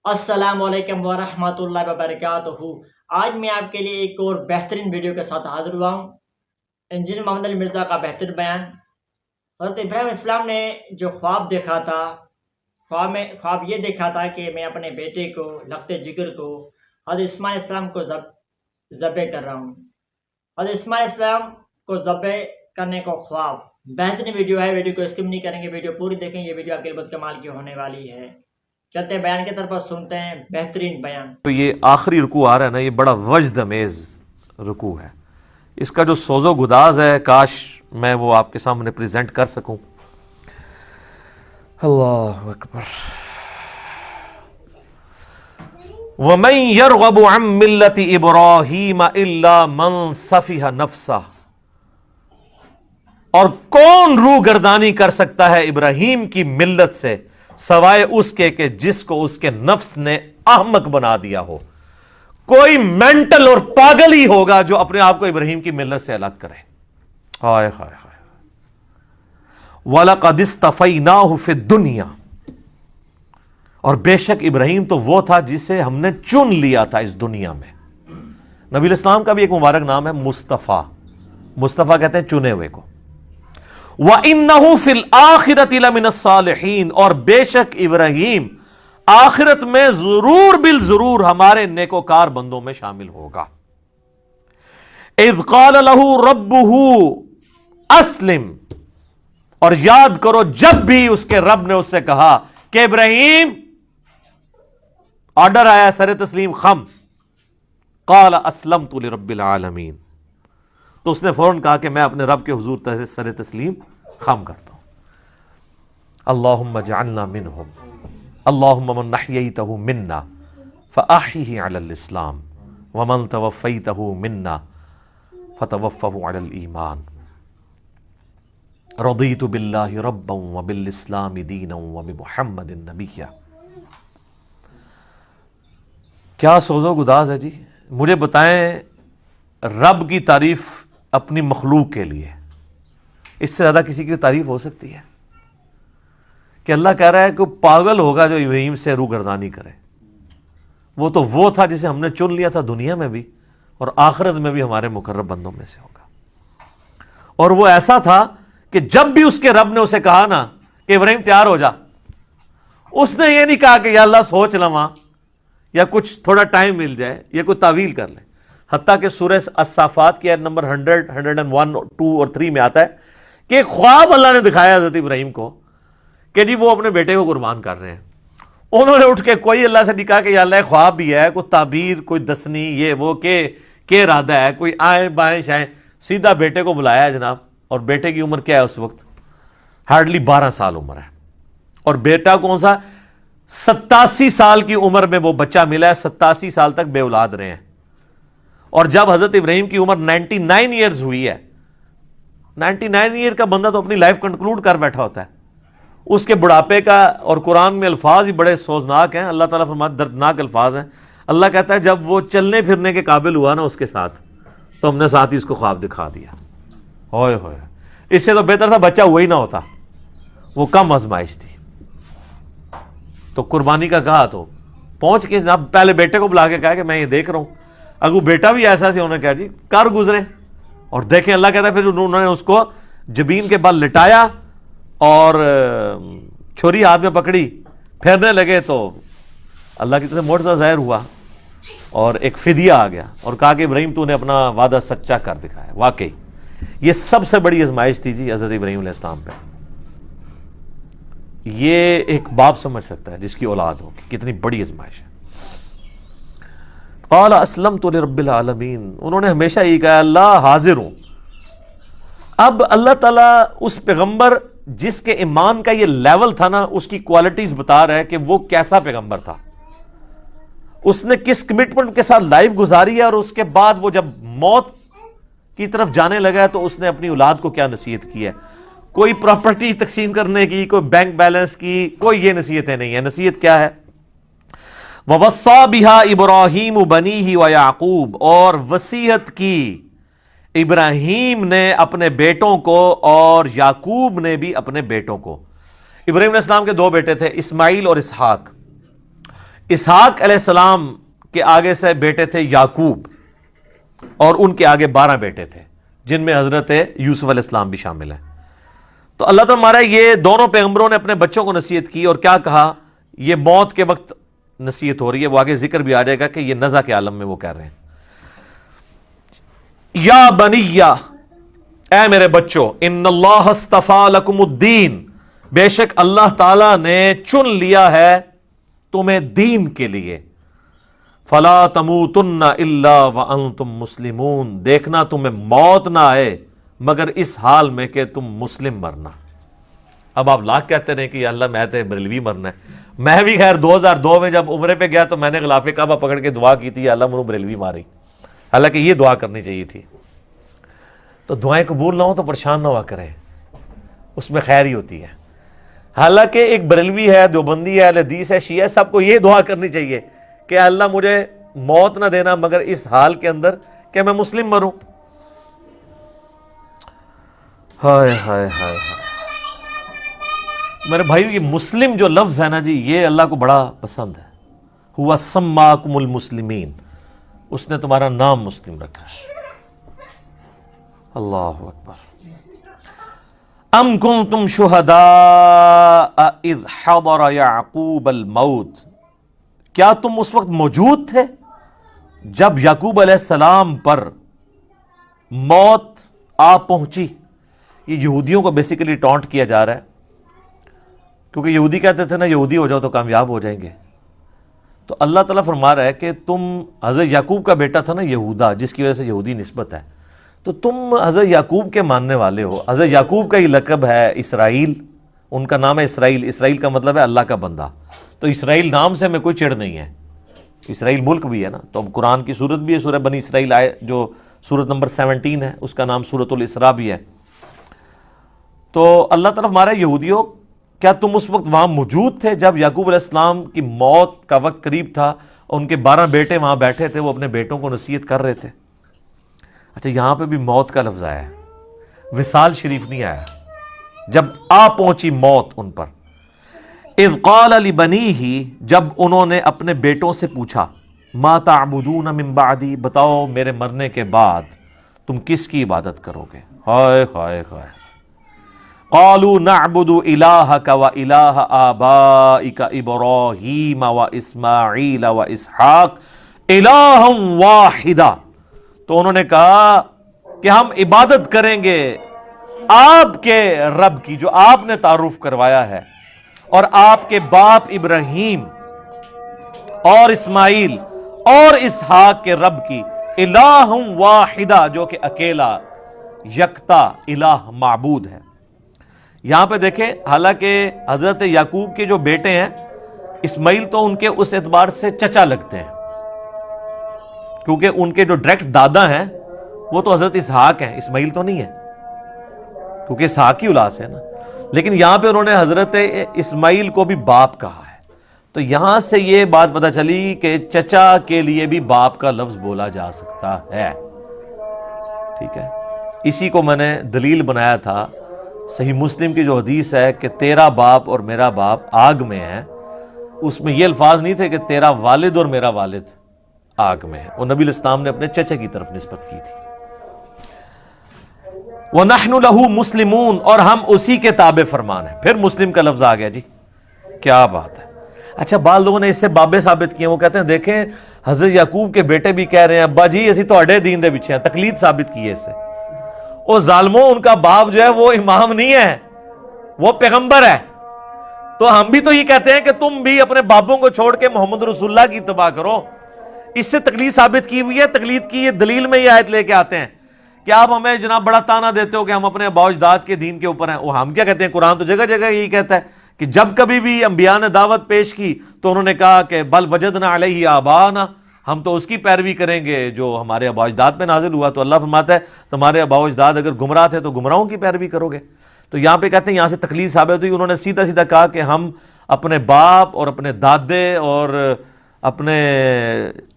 السلام علیکم ورحمۃ اللہ وبرکاتہ۔ آج میں آپ کے لیے ایک اور بہترین ویڈیو کے ساتھ حاضر ہوا ہوں۔ انجینئر محمد علی مرزا کا بہتر بیان۔ حضرت ابراہیم علیہ السلام نے جو خواب دیکھا تھا، خواب یہ دیکھا تھا کہ میں اپنے بیٹے کو، لقت جگر کو، حضرت اسماعیل علیہ السلام کو ذبح کر رہا ہوں۔ حضرت اسماعیل علیہ السلام کو ذبح کرنے کو خواب، بہترین ویڈیو ہے، ویڈیو کو اسکپ نہیں کریں گے، ویڈیو پوری دیکھیں، یہ ویڈیو آپ کے لیے بہت کمال کی ہونے والی ہے۔ چلتے ہیں بیان کی طرف، سنتے ہیں بہترین بیان۔ تو یہ آخری رکوع آ رہا ہے نا، یہ بڑا وجد امیز رکوع ہے۔ اس کا جو سوز و گداز ہے، کاش میں وہ آپ کے سامنے پریزنٹ کر سکوں۔ اللہ اکبر۔ وَمَن يَرْغَبُ عَن مِّلَّةِ إِبْرَاهِيمَ إِلَّا مَن سَفِهَ نَفْسَهُ، اور کون روگردانی کر سکتا ہے ابراہیم کی ملت سے سوائے اس کے کہ جس کو اس کے نفس نے احمق بنا دیا ہو۔ کوئی مینٹل اور پاگل ہی ہوگا جو اپنے آپ کو ابراہیم کی ملت سے الگ کرے۔ ہائے ہائے ہائے۔ وَلَقَدِ اسْتَفَيْنَاهُ فِي الدُّنْيَا، اور بے شک ابراہیم تو وہ تھا جسے ہم نے چن لیا تھا اس دنیا میں۔ نبی علیہ السلام کا بھی ایک مبارک نام ہے مصطفیٰ۔ مصطفیٰ کہتے ہیں چنے ہوئے کو۔ وَإِنَّهُ فِي الْآخِرَةِ لَمِنَ الصَّالِحِينَ، اور بے شک ابراہیم آخرت میں ضرور بالضرور ہمارے نیکوکار بندوں میں شامل ہوگا۔ اِذْ قَالَ لَهُ رَبُّهُ أَسْلِمْ، اور یاد کرو جب بھی اس کے رب نے اس سے کہا کہ ابراہیم، آرڈر آیا سر تسلیم خم، قال اسلمت لرب العالمین، تو اس نے فوراً کہا کہ میں اپنے رب کے حضور سر تسلیم خم کرتا ہوں۔ اللہم اجعلنا منہم، اللہم من احییتہ منا فاحیہ علی الاسلام ومن توفیتہ منا فتوفہ علی الایمان، رضیت باللہ ربا وبالاسلام دینا وبمحمد نبیا۔ کیا سوز و گداز ہے جی۔ مجھے بتائیں، رب کی تعریف اپنی مخلوق کے لیے اس سے زیادہ کسی کی تعریف ہو سکتی ہے؟ کہ اللہ کہہ رہا ہے کہ پاگل ہوگا جو ابراہیم سے روگردانی کرے۔ وہ تو وہ تھا جسے ہم نے چن لیا تھا دنیا میں بھی اور آخرت میں بھی ہمارے مقرب بندوں میں سے ہوگا۔ اور وہ ایسا تھا کہ جب بھی اس کے رب نے اسے کہا نا کہ ابراہیم تیار ہو جا، اس نے یہ نہیں کہا کہ یا اللہ سوچ لواں یا کچھ تھوڑا ٹائم مل جائے یا کوئی تعویل کر لے۔ حتیٰ کہ سورہ الصافات کی آیت نمبر 100، 101، 2 اور 3 میں آتا ہے کہ ایک خواب اللہ نے دکھایا حضرت ابراہیم کو کہ جی وہ اپنے بیٹے کو قربان کر رہے ہیں۔ انہوں نے اٹھ کے کوئی اللہ سے نہیں کہا کہ یا اللہ خواب بھی ہے، کوئی تعبیر، کوئی دسنی، یہ وہ کہ ارادہ ہے، کوئی آئیں بائیں شائیں، سیدھا بیٹے کو بلایا ہے جناب۔ اور بیٹے کی عمر کیا ہے اس وقت؟ ہارڈلی 12 سال عمر ہے۔ اور بیٹا کون سا؟ 87 سال کی عمر میں وہ بچہ ملا ہے، 87 سال تک بے اولاد رہے ہیں۔ اور جب حضرت ابراہیم کی عمر 99 ایئرز ہوئی ہے، 99 ایئر کا بندہ تو اپنی لائف کنکلوڈ کر بیٹھا ہوتا ہے، اس کے بڑھاپے کا، اور قرآن میں الفاظ ہی بڑے سوزناک ہیں، اللہ تعالیٰ فرماتا ہے دردناک الفاظ ہیں۔ اللہ کہتا ہے جب وہ چلنے پھرنے کے قابل ہوا نا اس کے ساتھ، تو ہم نے ساتھ ہی اس کو خواب دکھا دیا۔ ہوئے ہوئے، اس سے تو بہتر تھا بچہ ہوا ہی نہ ہوتا، وہ کم آزمائش تھی۔ تو قربانی کا کہا تو پہنچ کے جناب پہلے بیٹے کو بلا کے کہا کہ میں یہ دیکھ رہا ہوں۔ اگر بیٹا بھی ایسا سی، انہوں نے کہا جی کر گزرے۔ اور دیکھیں اللہ کہتا ہے پھر انہوں نے اس کو جبین کے بل لٹایا اور چھری ہاتھ میں پکڑی، پھیرنے لگے تو اللہ کی طرف سے معجزہ ظاہر ہوا اور ایک فدیہ آ گیا اور کہا کہ ابراہیم تو نے اپنا وعدہ سچا کر دکھایا۔ واقعی یہ سب سے بڑی آزمائش تھی جی حضرت ابراہیم علیہ السلام پہ۔ یہ ایک باپ سمجھ سکتا ہے جس کی اولاد ہو کہ کتنی بڑی آزمائش ہے۔ قال اسلمت لرب العالمین، انہوں نے ہمیشہ یہ کہا اللہ حاضر ہوں۔ اب اللہ تعالیٰ اس پیغمبر جس کے ایمان کا یہ لیول تھا نا، اس کی کوالٹیز بتا رہا ہے کہ وہ کیسا پیغمبر تھا، اس نے کس کمٹمنٹ کے ساتھ لائف گزاری ہے، اور اس کے بعد وہ جب موت کی طرف جانے لگا ہے تو اس نے اپنی اولاد کو کیا نصیحت کی ہے۔ کوئی پراپرٹی تقسیم کرنے کی، کوئی بینک بیلنس کی، کوئی یہ نصیحتیں نہیں ہیں۔ نصیحت کیا ہے؟ وَوَصَّى بِهَا إِبْرَاهِيمُ بَنِيهِ وَيَعْقُوبُ، اور وصیت کی ابراہیم نے اپنے بیٹوں کو اور یعقوب نے بھی اپنے بیٹوں کو۔ ابراہیم علیہ السلام کے 2 بیٹے تھے، اسماعیل اور اسحاق۔ اسحاق علیہ السلام کے آگے سے بیٹے تھے یعقوب، اور ان کے آگے 12 بیٹے تھے جن میں حضرت یوسف علیہ السلام بھی شامل ہیں۔ تو اللہ تعالیٰ ہمارا یہ دونوں پیغمبروں نے اپنے بچوں کو نصیحت کی، اور کیا کہا؟ یہ موت کے وقت نصیحت ہو رہی ہے، وہ آگے ذکر بھی آ جائے گا کہ یہ نزع کے عالم میں وہ کہہ رہے ہیں، یا بنیہ، اے میرے بچوں، ان اللہ اصطفیٰ لکم الدین، بے شک اللہ تعالیٰ نے چن لیا ہے تمہیں دین کے لیے، فلا تموتن الا وانتم مسلمون، دیکھنا تمہیں موت نہ آئے مگر اس حال میں کہ تم مسلم مرنا۔ اب آپ لاکھ کہتے رہے کہ یا اللہ میں تو بریلوی مرنا ہے، میں بھی خیر 2002 میں جب عمرے پہ گیا تو میں نے غلاف کعبہ پکڑ کے دعا کی تھی، یا اللہ منو بریلوی ماری، حالانکہ یہ دعا کرنی چاہیے تھی۔ تو دعائیں قبول نہ ہو تو پریشان نہ ہوا کریں، اس میں خیر ہی ہوتی ہے۔ حالانکہ ایک بریلوی ہے، دیوبندی ہے، اہل حدیث ہے، شیعہ ہے، سب کو یہ دعا کرنی چاہیے کہ اللہ مجھے موت نہ دینا مگر اس حال کے اندر کہ میں مسلم مروں۔ ہائے ہائے ہائے ہائے میرے بھائیو، یہ مسلم جو لفظ ہے نا جی، یہ اللہ کو بڑا پسند ہے۔ ہوا سماکم المسلمین، اس نے تمہارا نام مسلم رکھا ہے۔ اللہ اکبر۔ ام کنتم شہداء اذ حضر یعقوب الموت، کیا تم اس وقت موجود تھے جب یعقوب علیہ السلام پر موت آ پہنچی؟ یہ یہودیوں کو بیسیکلی ٹونٹ کیا جا رہا ہے، کیونکہ یہودی کہتے تھے نا یہودی ہو جاؤ تو کامیاب ہو جائیں گے۔ تو اللہ تعالیٰ فرما رہا ہے کہ تم حضرت یعقوب کا بیٹا تھا نا یہودا، جس کی وجہ سے یہودی نسبت ہے، تو تم حضرت یعقوب کے ماننے والے ہو۔ حضرت یعقوب کا ہی لقب ہے اسرائیل، ان کا نام ہے اسرائیل، اسرائیل کا مطلب ہے اللہ کا بندہ۔ تو اسرائیل نام سے ہمیں کوئی چڑ نہیں ہے، اسرائیل ملک بھی ہے نا۔ تو اب قرآن کی سورت بھی ہے، سورہ بنی اسرائیل آئے جو سورت نمبر 17 ہے، اس کا نام سورت الاسراء بھی ہے۔ تو اللہ تعالیٰ ہمارے یہودیوں، کیا تم اس وقت وہاں موجود تھے جب یعقوب علیہ السلام کی موت کا وقت قریب تھا اور ان کے 12 بیٹے وہاں بیٹھے تھے، وہ اپنے بیٹوں کو نصیحت کر رہے تھے؟ اچھا، یہاں پہ بھی موت کا لفظ آیا ہے، وصال شریف نہیں آیا۔ جب آ پہنچی موت ان پر، اذ قال لبنیہ، جب انہوں نے اپنے بیٹوں سے پوچھا، ما تعبدون من بعدی، بتاؤ میرے مرنے کے بعد تم کس کی عبادت کرو گے؟ ہائے ہائے ہائے۔ قالوا نعبد الہک و الہ آبائک ابراہیم و اسماعیل و اسحاق الہا واحدا، تو انہوں نے کہا کہ ہم عبادت کریں گے آپ کے رب کی جو آپ نے تعارف کروایا ہے، اور آپ کے باپ ابراہیم اور اسماعیل اور اسحاق کے رب کی، الہ واحدہ، جو کہ اکیلا یکتا الہ معبود ہے۔ یہاں پہ دیکھیں، حالانکہ حضرت یعقوب کے جو بیٹے ہیں اسماعیل تو ان کے اس اعتبار سے چچا لگتے ہیں، کیونکہ ان کے جو ڈائریکٹ دادا ہیں وہ تو حضرت اسحاق ہیں، اسماعیل تو نہیں ہے، کیونکہ اسحاق کی اولاد سے ہے نا۔ لیکن یہاں پہ انہوں نے حضرت اسماعیل کو بھی باپ کہا ہے، تو یہاں سے یہ بات پتہ چلی کہ چچا کے لیے بھی باپ کا لفظ بولا جا سکتا ہے، ٹھیک ہے۔ اسی کو میں نے دلیل بنایا تھا، صحیح مسلم کی جو حدیث ہے کہ تیرا باپ اور میرا باپ آگ میں ہے، اس میں یہ الفاظ نہیں تھے کہ تیرا والد اور میرا والد آگ میں ہے، وہ نبی الاسلام نے اپنے چچا کی طرف نسبت کی تھی۔ وَنَحْنُ لَهُ مُسْلِمُونَ، اور ہم اسی کے تابع فرمان ہیں۔ پھر مسلم کا لفظ آ گیا جی، کیا بات ہے۔ اچھا، بعض لوگوں نے اس سے بابے ثابت کیے، وہ کہتے ہیں دیکھیں حضرت یعقوب کے بیٹے بھی کہہ رہے ہیں ابا جی اسی تو دین دے پیچھے ہیں، تقلید ثابت کی ہے اس سے۔ وہ ظالموں، ان کا باپ جو ہے وہ امام نہیں ہے، وہ پیغمبر ہے۔ تو ہم بھی تو یہ کہتے ہیں کہ تم بھی اپنے باپوں کو چھوڑ کے محمد رسول اللہ کی اتباع کرو۔ اس سے تقلید ثابت کی ہوئی ہے۔ تقلید کی یہ دلیل میں یہ آیت لے کے آتے ہیں کہ آپ ہمیں جناب بڑا تانا دیتے ہو کہ ہم اپنے آباء و اجداد کے دین کے اوپر ہیں۔ وہ ہم کیا کہتے ہیں، قرآن تو جگہ جگہ یہی کہتا ہے کہ جب کبھی بھی انبیاء نے دعوت پیش کی تو انہوں نے کہا کہ بل وجدنا علیہ آباءنا، ہم تو اس کی پیروی کریں گے جو ہمارے آباء و اجداد پہ نازل ہوا۔ تو اللہ فرماتا ہے تمہارے آباء و اجداد اگر گمراہ تھے تو گمراہوں کی پیروی کرو گے۔ تو یہاں پہ کہتے ہیں یہاں سے تقلید ثابت ہوئی۔ انہوں نے سیدھا سیدھا کہا کہ ہم اپنے باپ اور اپنے دادے اور اپنے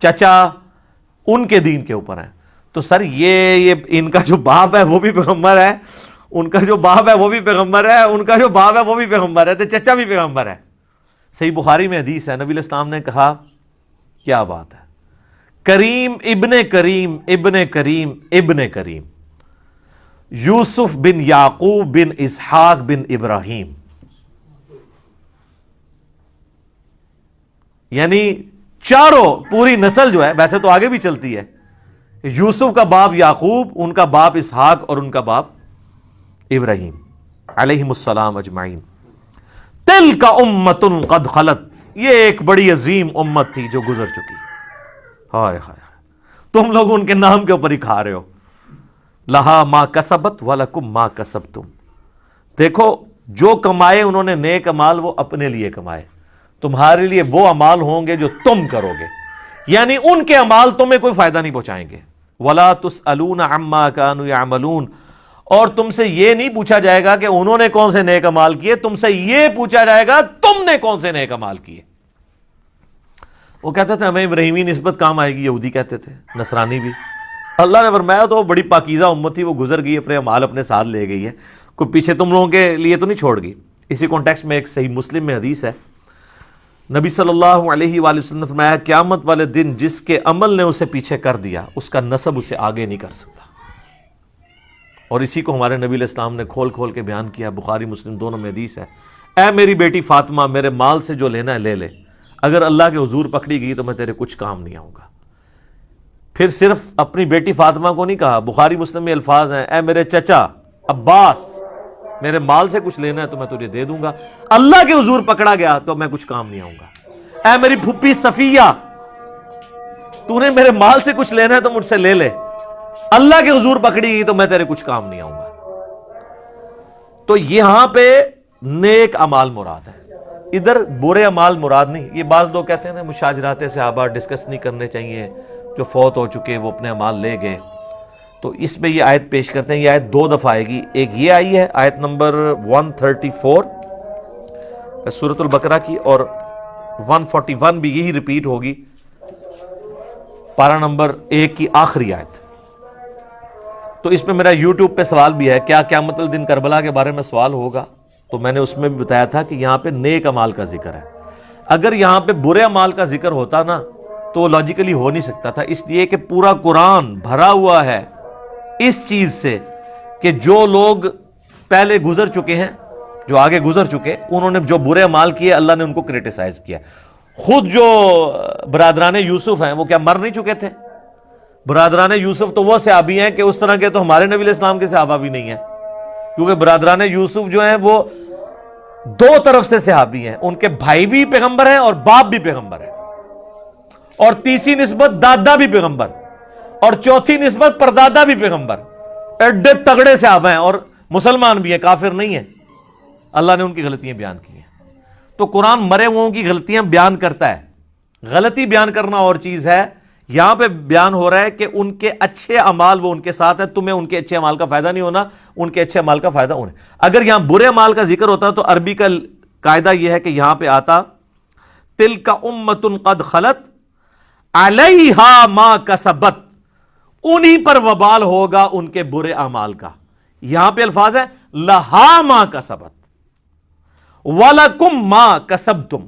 چچا ان کے دین کے اوپر ہیں۔ تو سر یہ ان کا جو باپ ہے وہ بھی پیغمبر ہے، ان کا جو باپ ہے وہ بھی پیغمبر ہے، ان کا جو باپ ہے وہ بھی پیغمبر ہے، تو چچا بھی پیغمبر ہے۔ صحیح بخاری میں حدیث ہے، نبی علیہ السلام نے کہا، کیا بات ہے، کریم ابن کریم ابن کریم ابن کریم، یوسف بن یعقوب بن اسحاق بن ابراہیم، یعنی چاروں پوری نسل جو ہے، ویسے تو آگے بھی چلتی ہے، یوسف کا باپ یعقوب، ان کا باپ اسحاق اور ان کا باپ ابراہیم علیہم السلام اجمعین۔ تلک امۃ قد خلت، یہ ایک بڑی عظیم امت تھی جو گزر چکی، ہائے ہائے، تم لوگ ان کے نام کے اوپر ہی کھا رہے ہو، لہا ما کسبت ولکم ما کسبتم، دیکھو جو کمائے انہوں نے نیک اعمال وہ اپنے لیے کمائے، تمہارے لیے وہ اعمال ہوں گے جو تم کرو گے، یعنی ان کے اعمال تمہیں کوئی فائدہ نہیں پہنچائیں گے۔ ولا تسألون عما كانوا يعملون، اور تم سے یہ نہیں پوچھا جائے گا کہ انہوں نے کون سے نیک اعمال کیے، تم سے یہ پوچھا جائے گا تم نے کون سے نیک اعمال کیے۔ وہ کہتے تھے ہمیں ابراہیمی نسبت کام آئے گی، یہودی کہتے تھے، نصرانی بھی۔ اللہ نے فرمایا تو بڑی پاکیزہ امت تھی، وہ گزر گئی، اپنے اعمال اپنے ساتھ لے گئی ہے، کوئی پیچھے تم لوگوں کے لیے تو نہیں چھوڑ گئی۔ اسی کانٹیکسٹ میں ایک صحیح مسلم میں حدیث ہے، نبی صلی اللہ علیہ وآلہ وسلم نے فرمایا، قیامت والے دن جس کے عمل نے اسے پیچھے کر دیا، اس کا نسب اسے آگے نہیں کر سکتا۔ اور اسی کو ہمارے نبی علیہ السلام نے کھول کھول کے بیان کیا، بخاری مسلم دونوں میں حدیث ہے، اے میری بیٹی فاطمہ، میرے مال سے جو لینا ہے لے لے، اگر اللہ کے حضور پکڑی گئی تو میں تیرے کچھ کام نہیں آؤں گا۔ پھر صرف اپنی بیٹی فاطمہ کو نہیں کہا، بخاری مسلم میں الفاظ ہیں، اے میرے چچا عباس، میرے مال سے کچھ لینا ہے تو میں تجھے دے دوں گا، اللہ کے حضور پکڑا گیا تو میں کچھ کام نہیں آؤں گا۔ اے میری پھپھی صفیہ، تو نے میرے مال سے کچھ لینا ہے تو مجھ سے لے لے، اللہ کے حضور پکڑی گئی تو میں تیرے کچھ کام نہیں آؤں گا۔ تو یہاں پہ نیک اعمال مراد ہے، ادھر برے اعمال مراد نہیں۔ یہ بعض لوگ کہتے ہیں نا مشاجرات صحابہ ڈسکس نہیں کرنے چاہیے، جو فوت ہو چکے وہ اپنے اعمال لے گئے، تو اس میں یہ آیت پیش کرتے ہیں۔ یہ آیت دو دفعہ آئے گی، ایک یہ آئی ہے آیت نمبر 134 سورۃ البقرہ کی، اور 141 بھی یہی ریپیٹ ہوگی، پارہ نمبر 1 کی آخری آیت۔ تو اس میں میرا یوٹیوب پہ سوال بھی ہے، کیا قیامت الدن کربلا کے بارے میں سوال ہوگا؟ تو میں نے اس میں بھی بتایا تھا کہ یہاں پہ نیک اعمال کا ذکر ہے، اگر یہاں پہ برے اعمال کا ذکر ہوتا نا تو وہ لاجیکلی ہو نہیں سکتا تھا، اس لیے کہ پورا قرآن بھرا ہوا ہے اس چیز سے کہ جو لوگ پہلے گزر چکے ہیں، جو آگے گزر چکے، انہوں نے جو برے اعمال کیے اللہ نے ان کو کرٹیسائز کیا۔ خود جو برادران یوسف ہیں وہ کیا مر نہیں چکے تھے؟ برادران یوسف تو وہ صحابی ہیں کہ اس طرح کے تو ہمارے نبی علیہ السلام کے صحابہ بھی نہیں ہیں، کیونکہ برادران یوسف جو ہیں وہ دو طرف سے صحابی ہیں، ان کے بھائی بھی پیغمبر ہیں اور باپ بھی پیغمبر ہیں، اور تیسری نسبت دادا بھی پیغمبر، اور چوتھی نسبت پردادا بھی پیغمبر، ایڈے تگڑے صحابہ ہیں، اور مسلمان بھی ہیں، کافر نہیں ہیں۔ اللہ نے ان کی غلطیاں بیان کی ہیں۔ تو قرآن مرے ہوئوں کی غلطیاں بیان کرتا ہے، غلطی بیان کرنا اور چیز ہے، یہاں پہ بیان ہو رہا ہے کہ ان کے اچھے اعمال وہ ان کے ساتھ ہیں، تمہیں ان کے اچھے اعمال کا فائدہ نہیں ہونا، ان کے اچھے اعمال کا فائدہ انہیں۔ اگر یہاں برے اعمال کا ذکر ہوتا تو عربی کا قاعدہ یہ ہے کہ یہاں پہ آتا تلک امۃ قد خلت علیہا ما کسبت، انہی پر وبال ہوگا ان کے برے اعمال کا۔ یہاں پہ الفاظ ہے لہا ما کسبت وَلَكُمْ مَا كَسَبْتُمْ،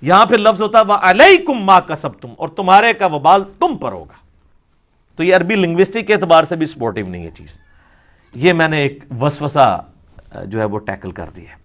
یہاں پہ لفظ ہوتا ہے وَعَلَيْكُمْ مَا كَسَبْتُمْ، اور تمہارے کا وبال تم پر ہوگا۔ تو یہ عربی لنگوسٹک کے اعتبار سے بھی سپورٹیو نہیں ہے چیز، یہ میں نے ایک وسوسہ جو ہے وہ ٹیکل کر دی ہے۔